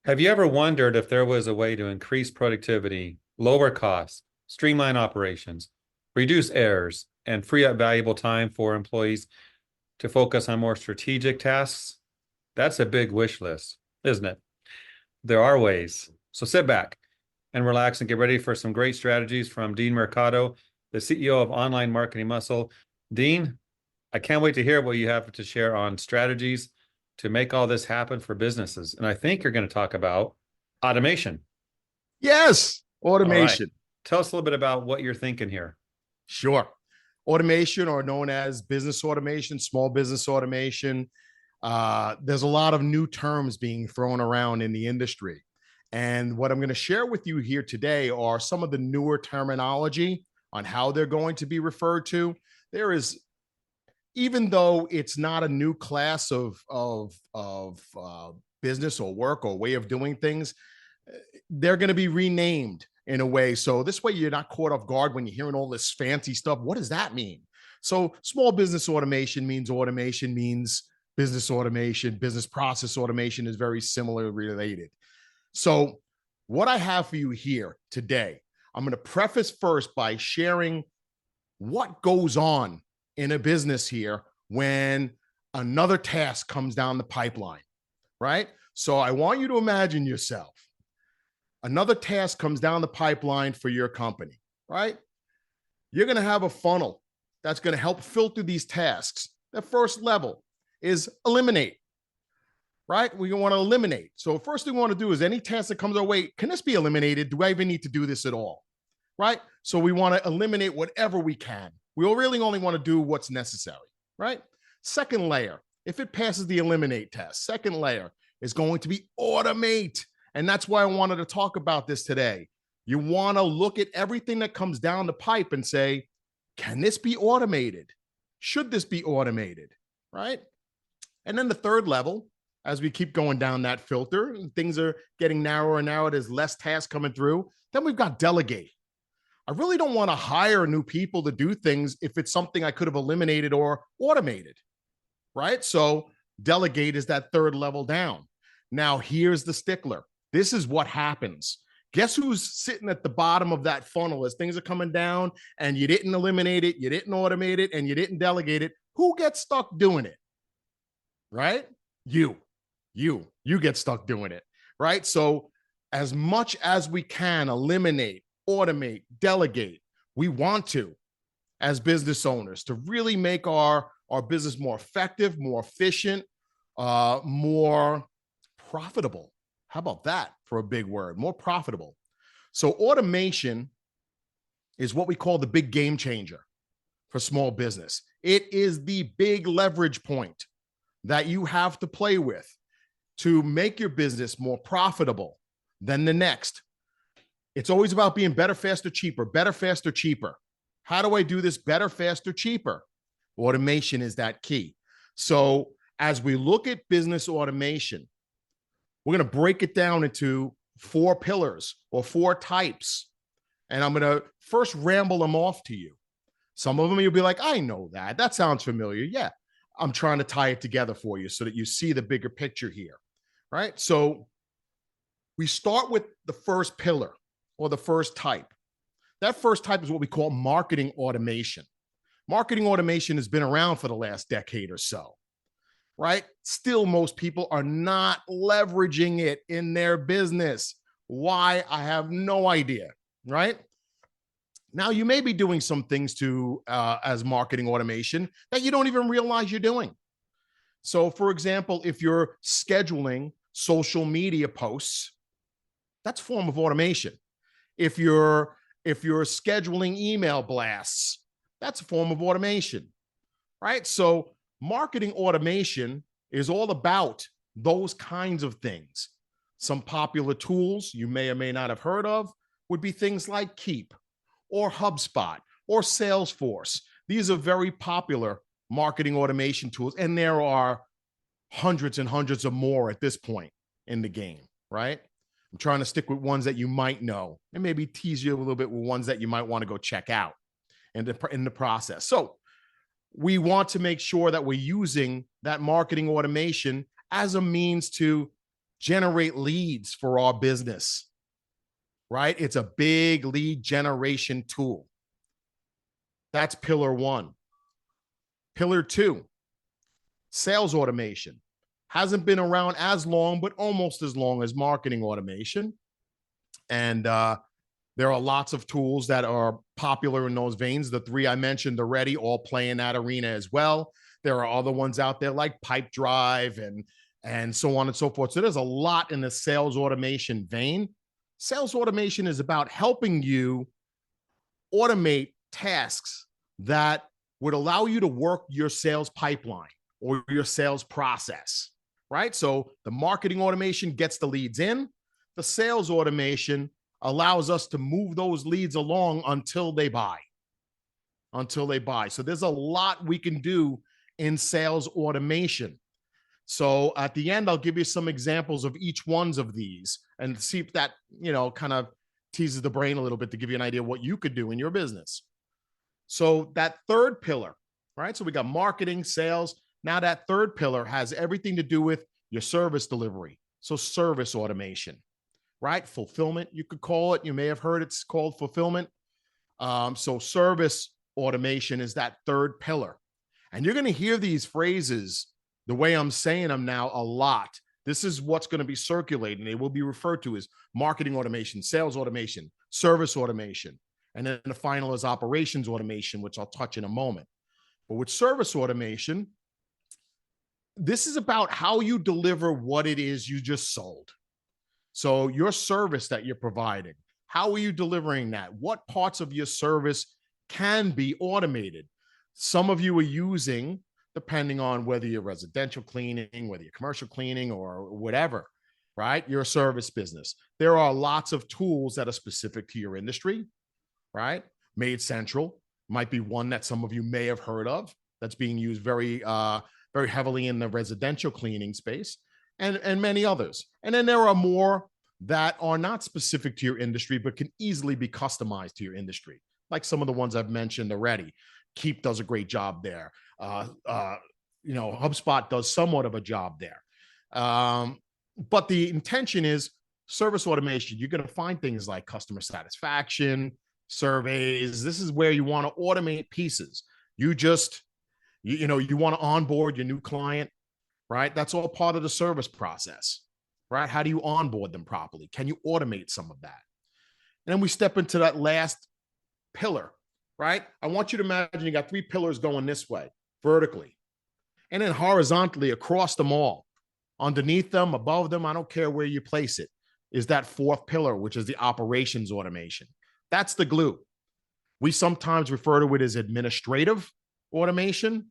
Have you ever wondered if there was a way to increase productivity, lower costs, streamline operations, reduce errors, and free up valuable time for employees to focus on more strategic tasks? That's a big wish list, isn't it? There are ways. So sit back and relax and get ready for some great strategies from Dean Mercado, the CEO of Online Marketing Muscle. Dean, I can't wait to hear what you have to share on strategies to make all this happen for businesses. And I think you're going to talk about automation. Yes, All right. automation. Tell us a little bit about what you're thinking here. Sure. Automation, or known as business automation, small business automation. There's a lot of new terms being thrown around in the industry. And what I'm going to share with you here today are some of the newer terminology on how they're going to be referred to. There is, even though it's not a new class of business or work or way of doing things, they're going to be renamed in a way. So this way you're not caught off guard when you're hearing all this fancy stuff. What does that mean? So small business automation means business automation. Business process automation is very similar related. So what I have for you here today, I'm going to preface first by sharing what goes on in a business here when another task comes down the pipeline, right? So I want you to imagine yourself. Another task comes down the pipeline for your company, right? You're going to have a funnel that's going to help filter these tasks. The first level is eliminate, right? We want to eliminate. So first thing we want to do is any task that comes our way, can this be eliminated? Do I even need to do this at all? Right? So we want to eliminate whatever we can. We really only want to do what's necessary, right? Second layer, if it passes the eliminate test, second layer is going to be automate. And that's why I wanted to talk about this today. You want to look at everything that comes down the pipe and say, can this be automated? Should this be automated? Right? And then the third level, as we keep going down that filter, things are getting narrower and narrower, there's less tasks coming through. Then we've got delegate. I really don't want to hire new people to do things if it's something I could have eliminated or automated, right? So delegate is that third level down. Now, here's the stickler. This is what happens. Guess who's sitting at the bottom of that funnel as things are coming down and you didn't eliminate it, you didn't automate it, and you didn't delegate it? Who gets stuck doing it? Right? You get stuck doing it, right? So as much as we can eliminate, automate, delegate, we want to, as business owners, to really make our business more effective, more efficient, more profitable. How about that for a big word? More profitable. So automation is what we call the big game changer for small business. It is the big leverage point that you have to play with to make your business more profitable than the next. It's always about being better, faster, cheaper, better, faster, cheaper. How do I do this better, faster, cheaper? Automation is that key. So as we look at business automation, we're going to break it down into 4 pillars or 4 types. And I'm going to first ramble them off to you. Some of them you'll be like, I know that. That sounds familiar. Yeah. I'm trying to tie it together for you so that you see the bigger picture here, right? So we start with the first pillar or the first type. That first type is what we call marketing automation. Marketing automation has been around for the last decade or so, right? Still, most people are not leveraging it in their business. Why? I have no idea, right? Now, you may be doing some things to as marketing automation that you don't even realize you're doing. So, for example, if you're scheduling social media posts, that's a form of automation. If you're scheduling email blasts, that's a form of automation, right? So marketing automation is all about those kinds of things. Some popular tools you may or may not have heard of would be things like Keep or HubSpot or Salesforce. These are very popular marketing automation tools, and there are hundreds and hundreds of more at this point in the game, right? I'm trying to stick with ones that you might know and maybe tease you a little bit with ones that you might want to go check out in the process. So we want to make sure that we're using that marketing automation as a means to generate leads for our business, right? It's a big lead generation tool. That's pillar one. Pillar two, sales automation. Hasn't been around as long, but almost as long as marketing automation. And there are lots of tools that are popular in those veins. The three I mentioned already all play in that arena as well. There are other ones out there like Pipedrive and so on and so forth. So there's a lot in the sales automation vein. Sales automation is about helping you automate tasks that would allow you to work your sales pipeline or your sales process, right? So the marketing automation gets the leads in. The sales automation allows us to move those leads along until they buy. So there's a lot we can do in sales automation. So at the end, I'll give you some examples of each ones of these and see if that, kind of teases the brain a little bit to give you an idea of what you could do in your business. So that third pillar, right? So we got marketing, sales. Now that third pillar has everything to do with your service delivery. So service automation, right? Fulfillment, you could call it. You may have heard it's called fulfillment. So service automation is that third pillar. And you're going to hear these phrases the way I'm saying them now a lot. This is what's going to be circulating. They will be referred to as marketing automation, sales automation, service automation. And then the final is operations automation, which I'll touch in a moment. But with service automation, this is about how you deliver what it is you just sold. So your service that you're providing, how are you delivering that? What parts of your service can be automated? Some of you are using, depending on whether you're residential cleaning, whether you're commercial cleaning or whatever, right? Your service business. There are lots of tools that are specific to your industry, right? MaidCentral might be one that some of you may have heard of that's being used very heavily in the residential cleaning space and many others. And then there are more that are not specific to your industry, but can easily be customized to your industry, like some of the ones I've mentioned already. Keep does a great job there. HubSpot does somewhat of a job there. But the intention is service automation. You're going to find things like customer satisfaction, surveys. This is where you want to automate pieces. You want to onboard your new client, right? That's all part of the service process, right? How do you onboard them properly? Can you automate some of that? And then we step into that last pillar, right? I want you to imagine you got three pillars going this way, vertically, and then horizontally across them all. Underneath them, above them, I don't care where you place it, is that fourth pillar, which is the operations automation. That's the glue. We sometimes refer to it as administrative automation.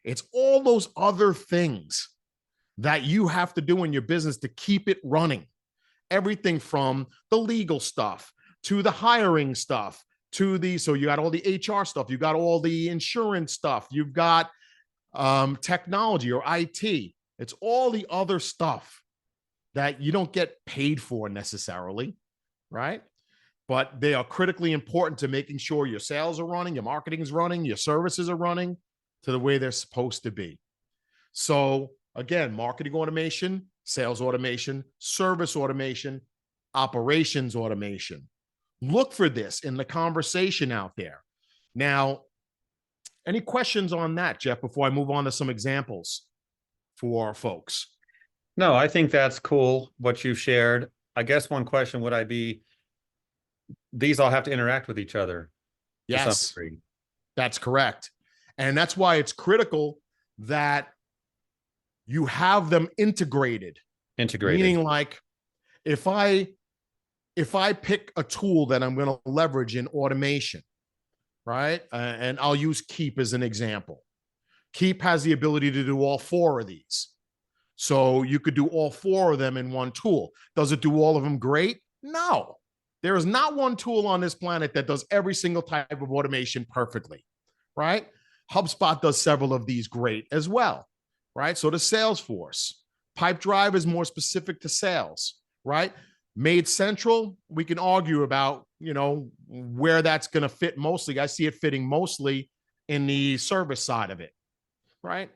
It's all those other things that you have to do in your business to keep it running. Everything from the legal stuff to the hiring stuff so you got all the HR stuff, you got all the insurance stuff, you've got technology or IT. It's all the other stuff that you don't get paid for necessarily, right? But they are critically important to making sure your sales are running, your marketing is running, your services are running to the way they're supposed to be. So again, marketing automation, sales automation, service automation, operations automation. Look for this in the conversation out there. Now, any questions on that, Jeff, before I move on to some examples for our folks? No, I think that's cool what you've shared. I guess one question would be, these all have to interact with each other. Yes, that's correct. And that's why it's critical that you have them integrated. Meaning like if I pick a tool that I'm going to leverage in automation, right? And I'll use Keap as an example. Keap has the ability to do all four of these. So you could do all four of them in one tool. Does it do all of them great? No. There is not one tool on this planet that does every single type of automation perfectly, right? HubSpot does several of these great as well, right? So does Salesforce. Pipedrive is more specific to sales, right? MaidCentral, we can argue about, where that's going to fit mostly. I see it fitting mostly in the service side of it, right?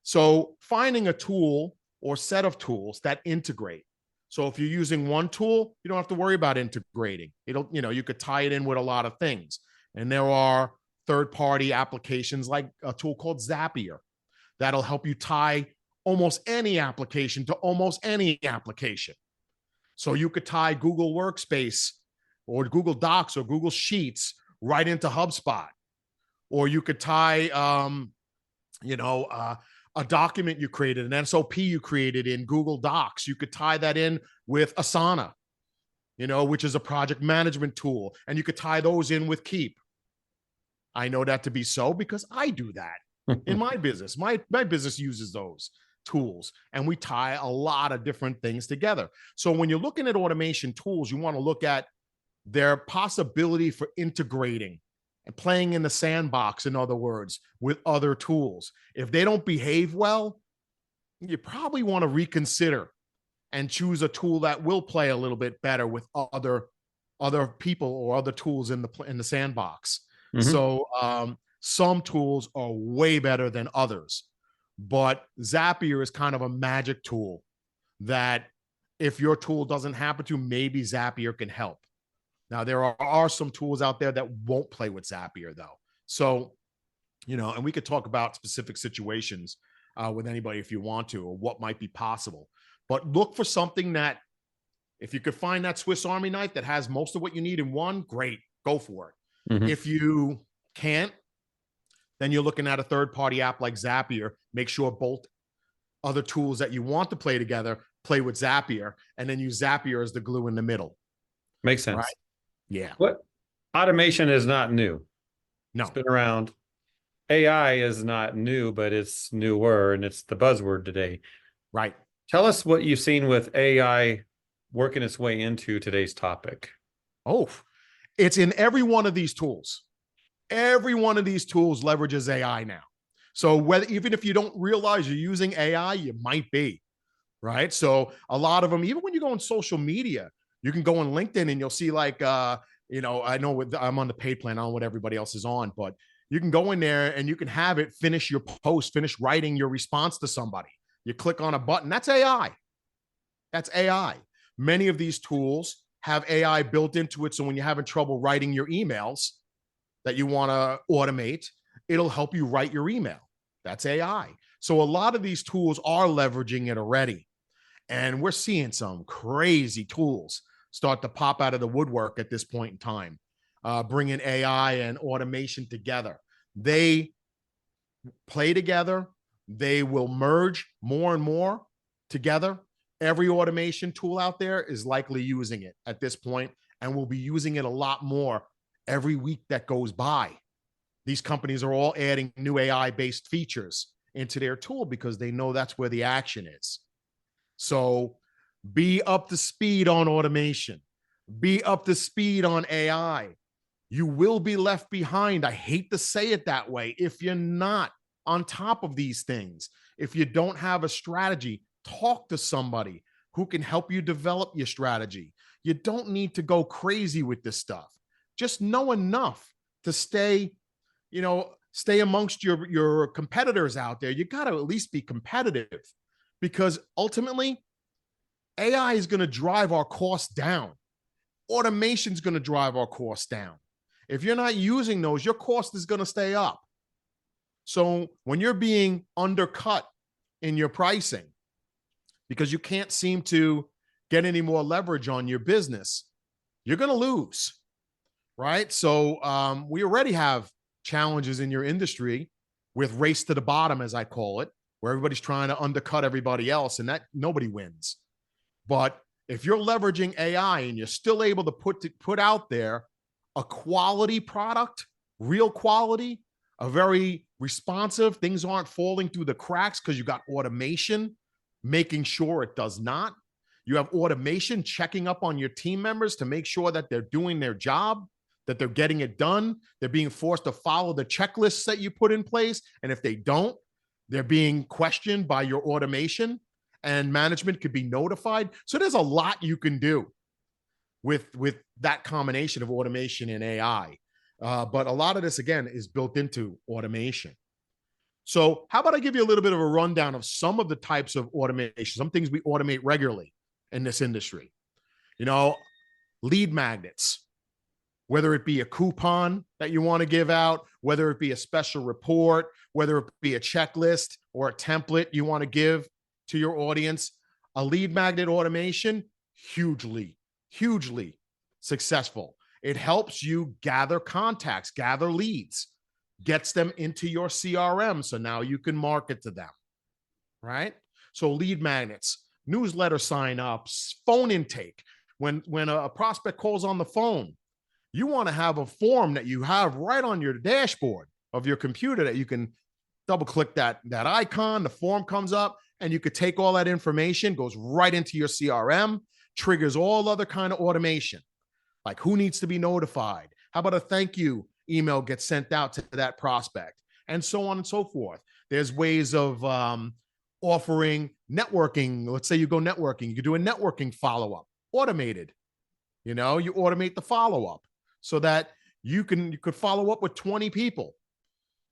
So finding a tool or set of tools that integrate, So if you're using one tool, you don't have to worry about integrating. You could tie it in with a lot of things. And there are third-party applications like a tool called Zapier that'll help you tie almost any application to almost any application. So you could tie Google Workspace or Google Docs or Google Sheets right into HubSpot. Or you could tie, a document you created, an SOP you created in Google Docs. You could tie that in with Asana, which is a project management tool. And you could tie those in with Keep. I know that to be so because I do that in my business. My business uses those tools, and we tie a lot of different things together. So when you're looking at automation tools, you want to look at their possibility for integrating and playing in the sandbox, in other words, with other tools. If they don't behave well, you probably want to reconsider and choose a tool that will play a little bit better with other people or other tools in the sandbox. Mm-hmm. So some tools are way better than others, but Zapier is kind of a magic tool that if your tool doesn't happen to, maybe Zapier can help. Now, there are some tools out there that won't play with Zapier, though. So, and we could talk about specific situations with anybody if you want to, or what might be possible. But look for something that, if you could find that Swiss Army knife that has most of what you need in one, great, go for it. Mm-hmm. If you can't, then you're looking at a third-party app like Zapier. Make sure both other tools that you want to play together play with Zapier, and then use Zapier as the glue in the middle. Makes sense. Right? Yeah. What automation is not new. No. It's been around. AI is not new, but it's newer, and it's the buzzword today. Right. Tell us what you've seen with AI working its way into today's topic. Oh, it's in every one of these tools. Every one of these tools leverages AI now. So even if you don't realize you're using AI, you might be, right? So a lot of them, even when you go on social media, you can go on LinkedIn and you'll see like, I know I'm on the paid plan, I don't know what everybody else is on, but you can go in there and you can have it finish your post, finish writing your response to somebody. You click on a button, that's AI. That's AI. Many of these tools have AI built into it. So when you're having trouble writing your emails that you want to automate, it'll help you write your email. That's AI. So a lot of these tools are leveraging it already. And we're seeing some crazy tools start to pop out of the woodwork at this point in time, bringing AI and automation together. They play together. They will merge more and more together. Every automation tool out there is likely using it at this point, and will be using it a lot more every week that goes by. These companies are all adding new AI-based features into their tool because they know that's where the action is. So be up to speed on automation. Be up to speed on AI. You will be left behind. I hate to say it that way. If you're not on top of these things, if you don't have a strategy, talk to somebody who can help you develop your strategy. You don't need to go crazy with this stuff. Just know enough to stay amongst your competitors out there. You got to at least be competitive, because ultimately AI is going to drive our costs down. Automation is going to drive our costs down. If you're not using those, your cost is going to stay up. So when you're being undercut in your pricing because you can't seem to get any more leverage on your business, you're going to lose, right? So we already have challenges in your industry with race to the bottom, as I call it, where everybody's trying to undercut everybody else, and that nobody wins. But if you're leveraging AI and you're still able to put out there a quality product, real quality, a very responsive, things aren't falling through the cracks because you got automation making sure it does not. You have automation checking up on your team members to make sure that they're doing their job, that they're getting it done. They're being forced to follow the checklists that you put in place. And if they don't, they're being questioned by your automation, and management could be notified. So there's a lot you can do with that combination of automation and AI. But a lot of this, again, is built into automation. So how about I give you a little bit of a rundown of some of the types of automation, some things we automate regularly. in this industry. You know, lead magnets, whether it be a coupon that you want to give out, whether it be a special report, whether it be a checklist or a template you want to give to your audience, a lead magnet automation, hugely successful. It helps you gather contacts, gather leads, gets them into your CRM. So now you can market to them, right? So lead magnets, newsletter signups, phone intake. When a prospect calls on the phone, you want to have a form that you have right on your dashboard of your computer that you can double click that icon, the form comes up, and you could take all that information, goes right into your CRM, triggers all other kind of automation, like who needs to be notified. How about a thank you email gets sent out to that prospect, and so on and so forth. There's ways of offering networking. Let's say you go networking, you could do a networking follow-up, automated. You know, you automate the follow-up so that you could follow up with 20 people.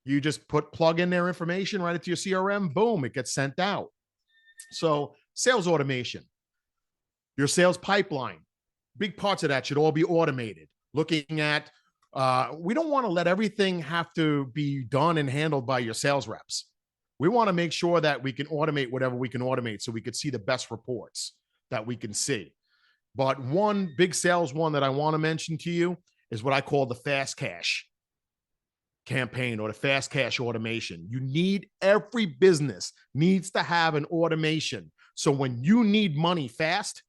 You just plug in their information right into your CRM, boom, it gets sent out. So sales automation, your sales pipeline, big parts of that should all be automated. Looking at, we don't want to let everything have to be done and handled by your sales reps. We want to make sure that we can automate whatever we can automate so we could see the best reports that we can see. But one big sales one that I want to mention to you is what I call the fast cash campaign or the fast cash automation. Every business needs to have an automation. So when you need money fast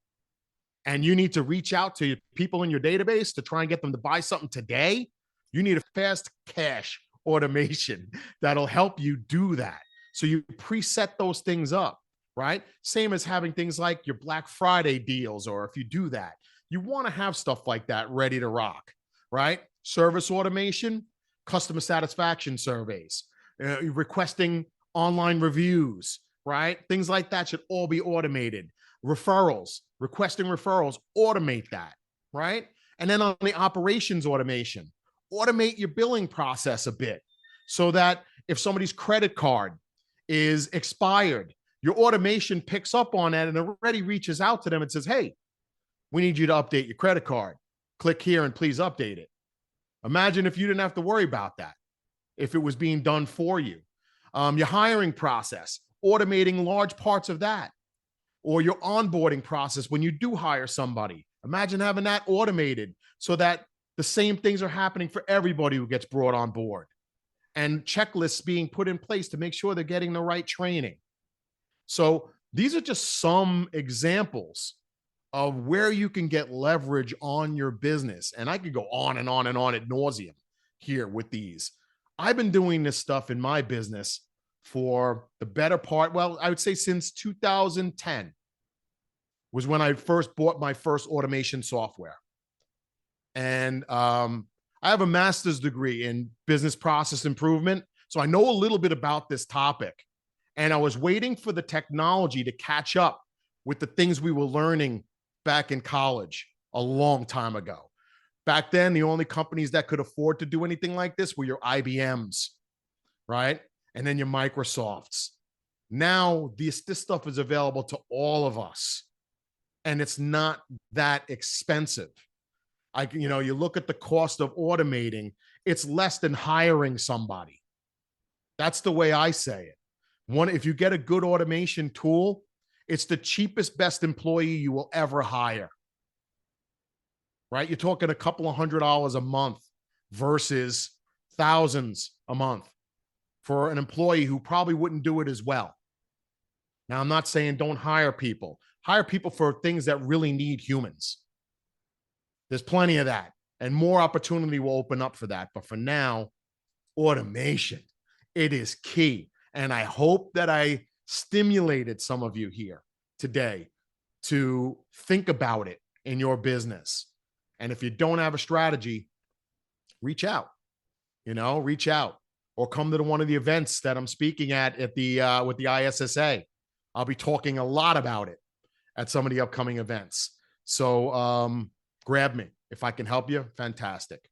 and you need to reach out to people in your database to try and get them to buy something today, you need a fast cash automation that'll help you do that. So you preset those things up, right? Same as having things like your Black Friday deals, or if you do that, you want to have stuff like that ready to rock, right? Service automation, customer satisfaction surveys, requesting online reviews, right? Things like that should all be automated. Referrals, requesting referrals, automate that, right? And then on the operations automation, automate your billing process a bit so that if somebody's credit card is expired, your automation picks up on that and already reaches out to them and says, hey, we need you to update your credit card. Click here and please update it. Imagine if you didn't have to worry about that, if it was being done for you. Your hiring process, automating large parts of that, or your onboarding process when you do hire somebody. Imagine having that automated so that the same things are happening for everybody who gets brought on board, and checklists being put in place to make sure they're getting the right training. So these are just some examples of where you can get leverage on your business. And I could go on and on and on ad nauseum here with these. I've been doing this stuff in my business for the better part, well, I would say since 2010 was when I first bought my first automation software. And I have a master's degree in business process improvement. So I know a little bit about this topic. And I was waiting for the technology to catch up with the things we were learning back in college a long time ago. Back then, the only companies that could afford to do anything like this were your IBMs, right? And then your Microsofts. Now, this stuff is available to all of us, and it's not that expensive. You look at the cost of automating, it's less than hiring somebody. That's the way I say it. If you get a good automation tool, it's the cheapest, best employee you will ever hire, right? You're talking a couple of $100 a month versus thousands a month for an employee who probably wouldn't do it as well. Now, I'm not saying don't hire people. Hire people for things that really need humans. There's plenty of that, and more opportunity will open up for that. But for now, automation, it is key. And I hope that I stimulated some of you here today to think about it in your business. And if you don't have a strategy, reach out, reach out, or come to one of the events that I'm speaking at the with the ISSA. I'll be talking a lot about it at some of the upcoming events. So grab me if I can help you. Fantastic.